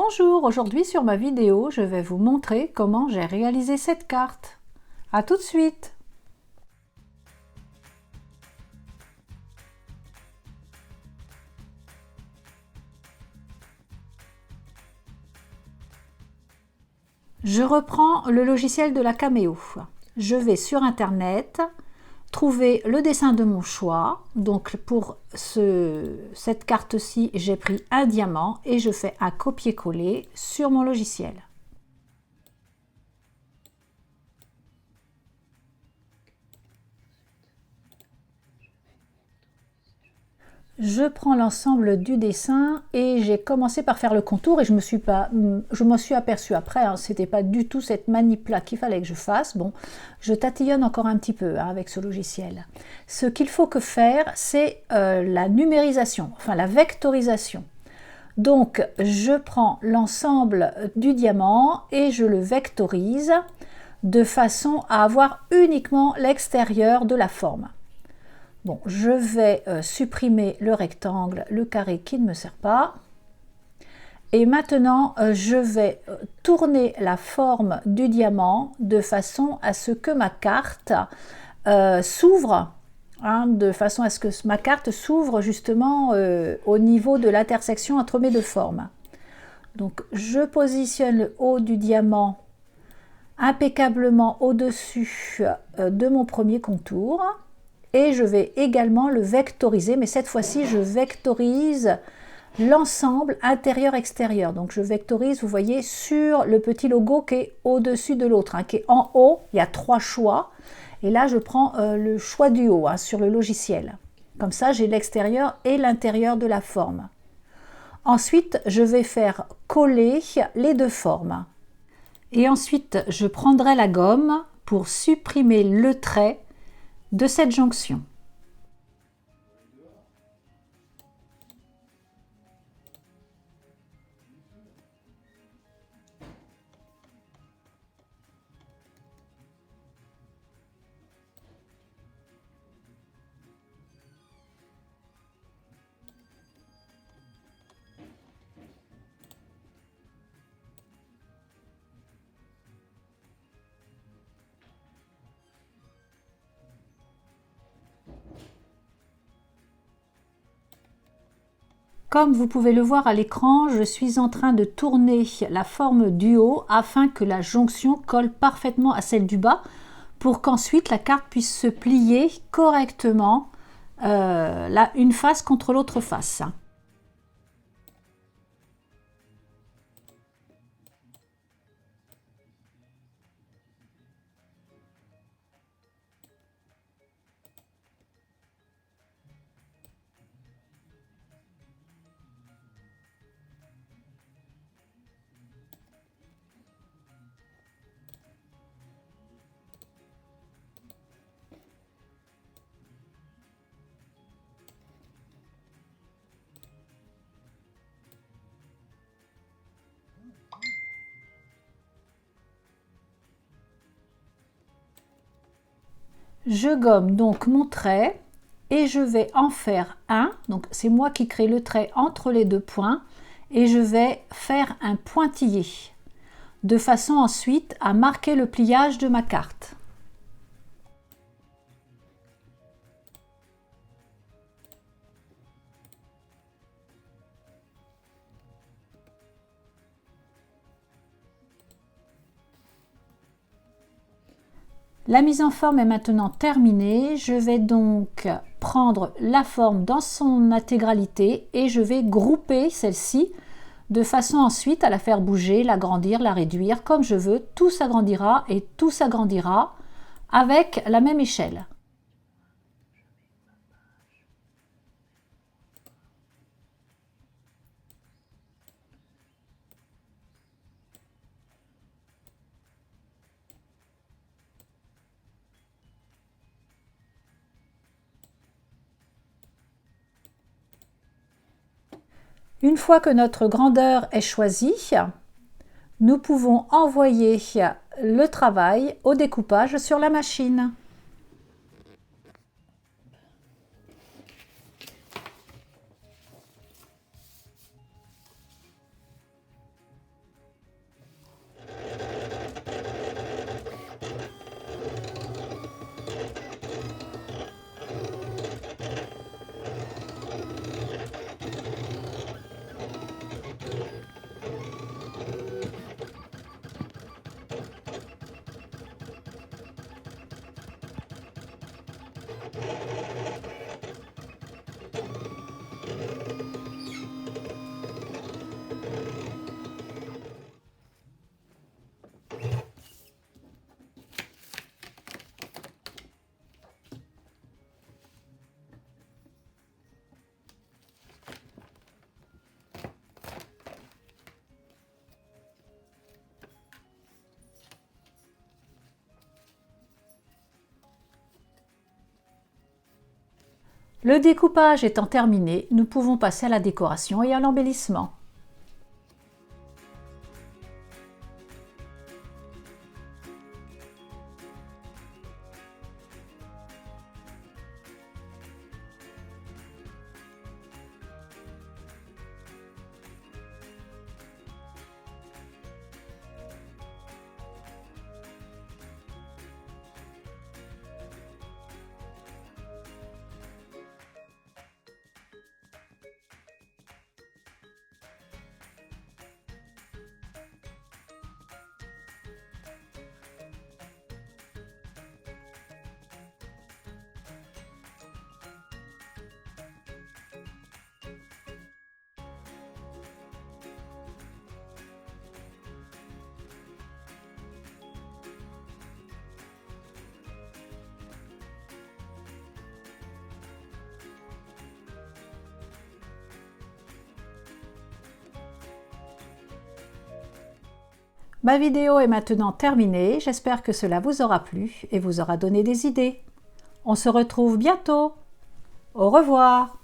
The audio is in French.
Bonjour, aujourd'hui sur ma vidéo, je vais vous montrer comment j'ai réalisé cette carte. A tout de suite! Je reprends le logiciel de la Cameo. Je vais sur internet, trouver le dessin de mon choix. Donc pour cette carte-ci, j'ai pris un diamant et je fais un copier-coller sur mon logiciel. Je prends l'ensemble du dessin et j'ai commencé par faire le contour et je m'en suis aperçue après, hein, c'était pas du tout cette manip-là qu'il fallait que je fasse. Bon, je tatillonne encore un petit peu hein, avec ce logiciel. Ce qu'il faut que faire, c'est la numérisation, enfin la vectorisation. Donc, je prends l'ensemble du diamant et je le vectorise de façon à avoir uniquement l'extérieur de la forme. Bon, je vais supprimer le rectangle, le carré qui ne me sert pas. Et maintenant, je vais tourner la forme du diamant de façon à ce que ma carte s'ouvre, hein, de façon à ce que ma carte s'ouvre justement au niveau de l'intersection entre mes deux formes. Donc, je positionne le haut du diamant impeccablement au-dessus de mon premier contour. Et je vais également le vectoriser, mais cette fois-ci, je vectorise l'ensemble intérieur-extérieur. Donc, je vectorise, vous voyez, sur le petit logo qui est au-dessus de l'autre, hein, qui est en haut. Il y a 3 choix. Et là, je prends le choix du haut hein, sur le logiciel. Comme ça, j'ai l'extérieur et l'intérieur de la forme. Ensuite, je vais faire coller les deux formes. Et ensuite, je prendrai la gomme pour supprimer le trait de cette jonction. Comme vous pouvez le voir à l'écran, je suis en train de tourner la forme du haut afin que la jonction colle parfaitement à celle du bas pour qu'ensuite la carte puisse se plier correctement là, une face contre l'autre face. Je gomme donc mon trait et je vais en faire un. Donc c'est moi qui crée le trait entre les deux points et je vais faire un pointillé de façon ensuite à marquer le pliage de ma carte. La mise en forme est maintenant terminée. Je vais donc prendre la forme dans son intégralité et je vais grouper celle-ci de façon ensuite à la faire bouger, l'agrandir, la réduire comme je veux. Tout s'agrandira et tout s'agrandira avec la même échelle. Une fois que notre grandeur est choisie, nous pouvons envoyer le travail au découpage sur la machine. Le découpage étant terminé, nous pouvons passer à la décoration et à l'embellissement. Ma vidéo est maintenant terminée, j'espère que cela vous aura plu et vous aura donné des idées. On se retrouve bientôt. Au revoir.